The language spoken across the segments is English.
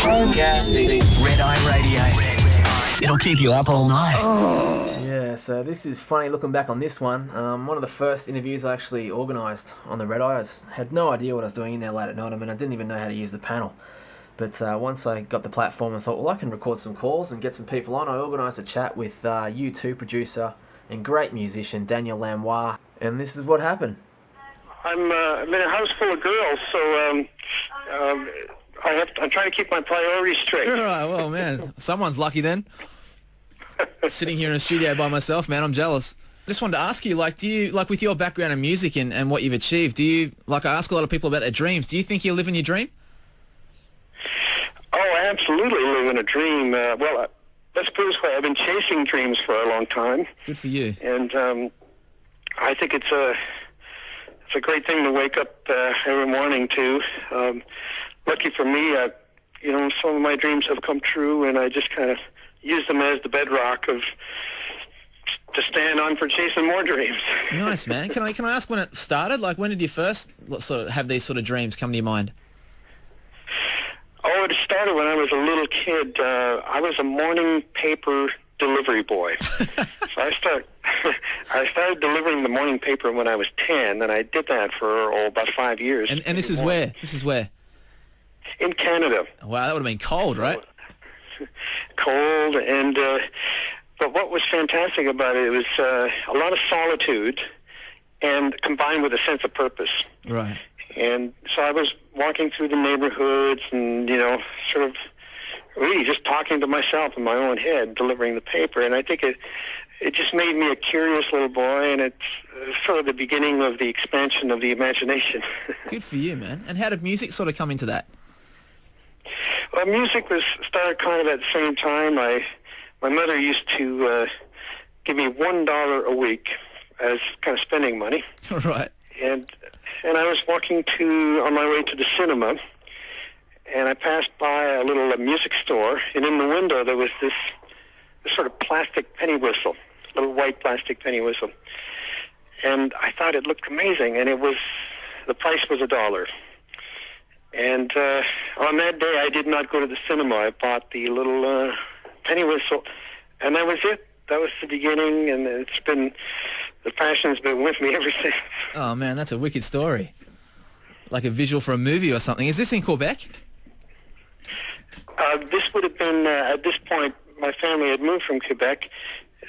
Red Eye Radio. It'll keep you up all night. Yeah, so this is funny looking back on this one. One of the first interviews I actually organised on the Red Eye. I had no idea what I was doing in there late at night. I mean, I didn't even know how to use the panel. But once I got the platform, I thought, well, I can record some calls and get some people on. I organised a chat with U2 producer and great musician Daniel Lanois, and this is what happened. I'm in a house full of girls, so I'm trying to keep my priorities straight. All right, well, man, someone's lucky then. Sitting here in a studio by myself, man, I'm jealous. I just wanted to ask you, do you, with your background in music and what you've achieved, do you, I ask a lot of people about their dreams, do you think you're living your dream? Oh, I absolutely live in a dream. Let's put it this way, I've been chasing dreams for a long time. Good for you. And I think it's a great thing to wake up every morning to. Lucky for me, some of my dreams have come true, and I just kind of use them as the bedrock to stand on for chasing more dreams. Nice, man. Can I ask when it started? When did you first sort of have these sort of dreams come to your mind? Oh, it started when I was a little kid. I was a morning paper delivery boy. So I started delivering the morning paper when I was 10, and I did that for about 5 years. And this is where? This is where? In Canada. Wow, that would have been cold, right? Cold, and but what was fantastic about it was a lot of solitude, and combined with a sense of purpose. Right. And so I was walking through the neighborhoods and, sort of really just talking to myself in my own head, delivering the paper. And I think it just made me a curious little boy, and it's sort of the beginning of the expansion of the imagination. Good for you, man. And how did music sort of come into that? Well, music started kind of at the same time. My mother used to give me $1 a week as kind of spending money. Right. And I was walking on my way to the cinema, and I passed by a little music store, and in the window there was this sort of plastic penny whistle, little white plastic penny whistle. And I thought it looked amazing, and the price was $1. And on that day I did not go to the cinema. I bought the little penny whistle, and that was it. That was the beginning, and the passion's been with me ever since. Oh, man, that's a wicked story. Like a visual for a movie or something. Is this in Quebec? This would have been, at this point, my family had moved from Quebec,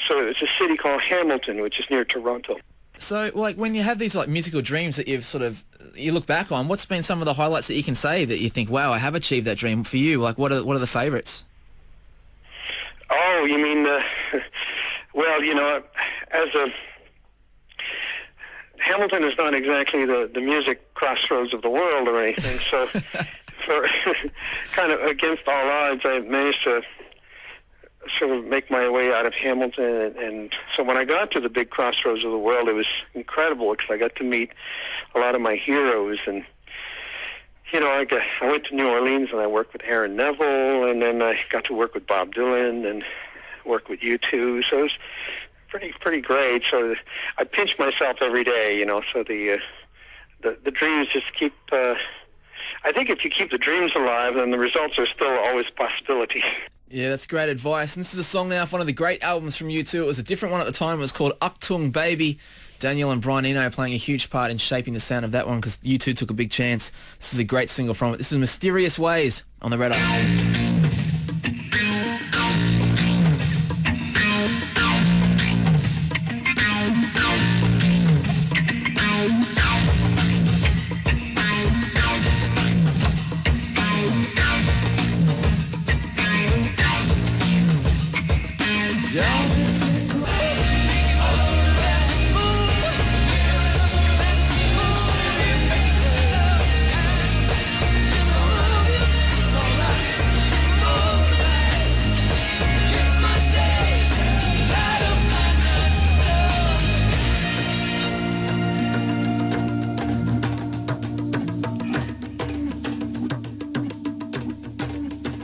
so it's a city called Hamilton, which is near Toronto. So, when you have these, musical dreams that you look back on, what's been some of the highlights that you can say that you think, wow, I have achieved that dream for you? What are the favourites? Oh, you mean, Hamilton is not exactly the music crossroads of the world or anything, so for kind of against all odds, I managed to sort of make my way out of Hamilton, and so when I got to the big crossroads of the world, it was incredible because I got to meet a lot of my heroes, and I went to New Orleans and I worked with Aaron Neville, and then I got to work with Bob Dylan and work with U2, so it was pretty great. So I pinch myself every day, so the dreams just keep, I think if you keep the dreams alive, then the results are still always a possibility. Yeah, that's great advice. And this is a song now off one of the great albums from U2. It was a different one at the time. It was called Achtung Baby. Daniel and Brian Eno playing a huge part in shaping the sound of that one because U2 took a big chance. This is a great single from it. This is Mysterious Ways on the Red Eye.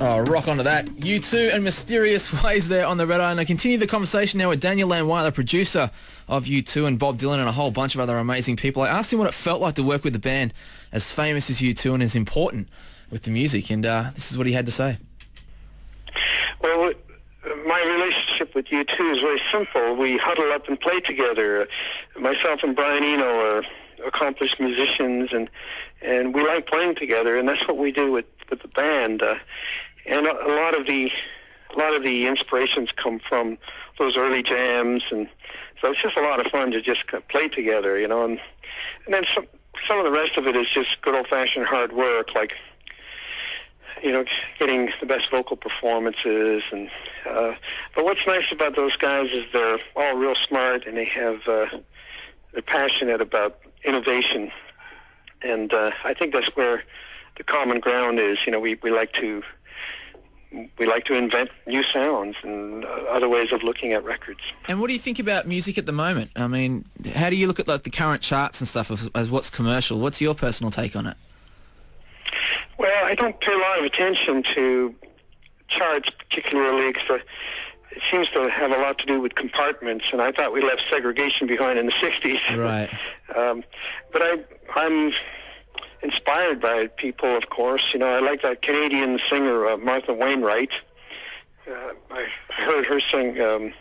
Oh, rock onto that. U2 and Mysterious Ways there on the Red Eye. And I continue the conversation now with Daniel Lanois, the producer of U2, and Bob Dylan and a whole bunch of other amazing people. I asked him what it felt like to work with the band as famous as U2 and as important with the music, and this is what he had to say. Well, my relationship with U2 is very simple. We huddle up and play together. Myself and Brian Eno are accomplished musicians, and we like playing together, and that's what we do with the band. And a lot of the inspirations come from those early jams, and so it's just a lot of fun to just play together, you know. And then some of the rest of it is just good old-fashioned hard work, like, you know, getting the best vocal performances. And but what's nice about those guys is they're all real smart, and they're passionate about innovation. And I think that's where the common ground is. You know, we like to invent new sounds and other ways of looking at records. And what do you think about music at the moment? I mean, how do you look at like the current charts and stuff as what's commercial? What's your personal take on it? Well, I don't pay a lot of attention to charts particularly, because it seems to have a lot to do with compartments, and I thought we left segregation behind in the 60s. Right. But I'm inspired by people, of course. You know, I like that Canadian singer, Martha Wainwright. I heard her sing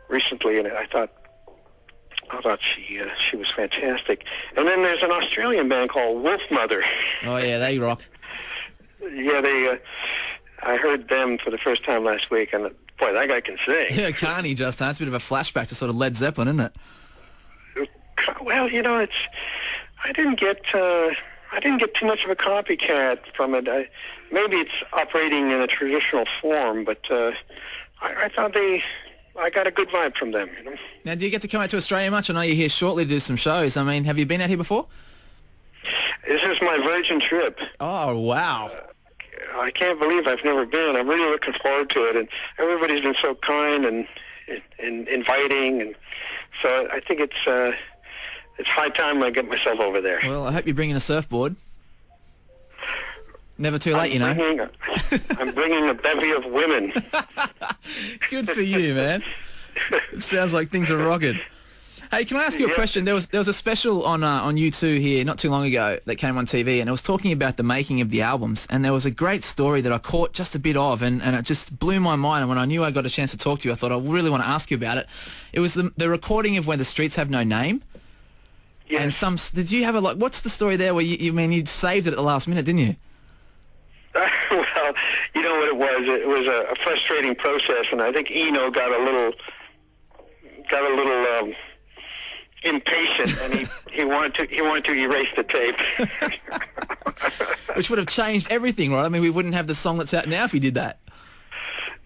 recently, and I thought she was fantastic. And then there's an Australian band called Wolfmother. Oh yeah, they rock. Yeah, I heard them for the first time last week, and boy, that guy can sing. Yeah, can't he, Justin? It's a bit of a flashback to sort of Led Zeppelin, isn't it? Well, you know, I didn't get too much of a copycat from it. Maybe it's operating in a traditional form, but I thought I got a good vibe from them. You know? Now, do you get to come out to Australia much? I know you're here shortly to do some shows. I mean, have you been out here before? This is my virgin trip. Oh, wow. I can't believe I've never been. I'm really looking forward to it, and everybody's been so kind and inviting, and so I think it's high time I get myself over there. Well, I hope you're bringing a surfboard. Never too late, you know. I'm bringing a bevy of women. Good for you, man. It sounds like things are rocking. Hey, can I ask you a question? There was a special on U2 here not too long ago that came on TV, and it was talking about the making of the albums, and there was a great story that I caught just a bit of, and it just blew my mind. And when I knew I got a chance to talk to you, I thought I really want to ask you about it. It was the recording of When the Streets Have No Name. Yes. And did you have what's the story there where you saved it at the last minute, didn't you? Well, you know what it was? It was a frustrating process, and I think Eno got a little impatient, and he wanted to erase the tape. Which would have changed everything, right? I mean, we wouldn't have the song that's out now if he did that.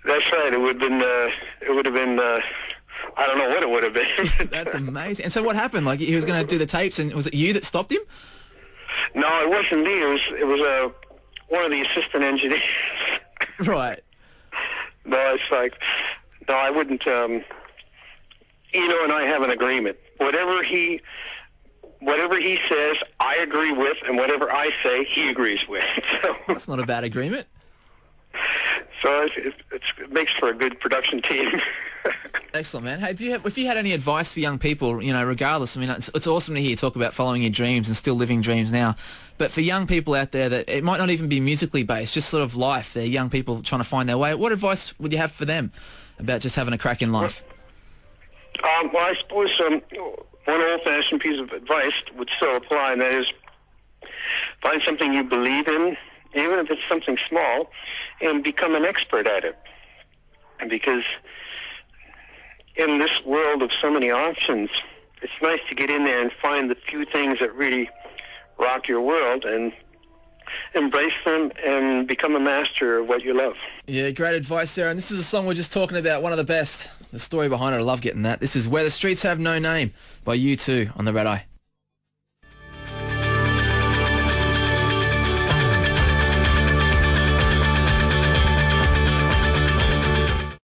That's right. It would have been. I don't know what it would have been. That's amazing. And so what happened? Like, he was going to do the tapes, and was it you that stopped him? No, it wasn't me. It was one of the assistant engineers. Right. No, it's like, no, I wouldn't. Eno and I have an agreement. Whatever he says, I agree with, and whatever I say, he agrees with. So, that's not a bad agreement. So it makes for a good production team. Excellent, man. Hey, if you had any advice for young people, you know, regardless, I mean, it's awesome to hear you talk about following your dreams and still living dreams now. But for young people out there that it might not even be musically based, just sort of life, they're young people trying to find their way. What advice would you have for them about just having a crack in life? Well, I suppose one old-fashioned piece of advice would still apply, and that is find something you believe in, even if it's something small, and become an expert at it. And because in this world of so many options, it's nice to get in there and find the few things that really rock your world and embrace them and become a master of what you love. Yeah, great advice, Sarah. And this is a song we're just talking about, one of the best. The story behind it, I love getting that. This is Where the Streets Have No Name by U2 on the Red Eye.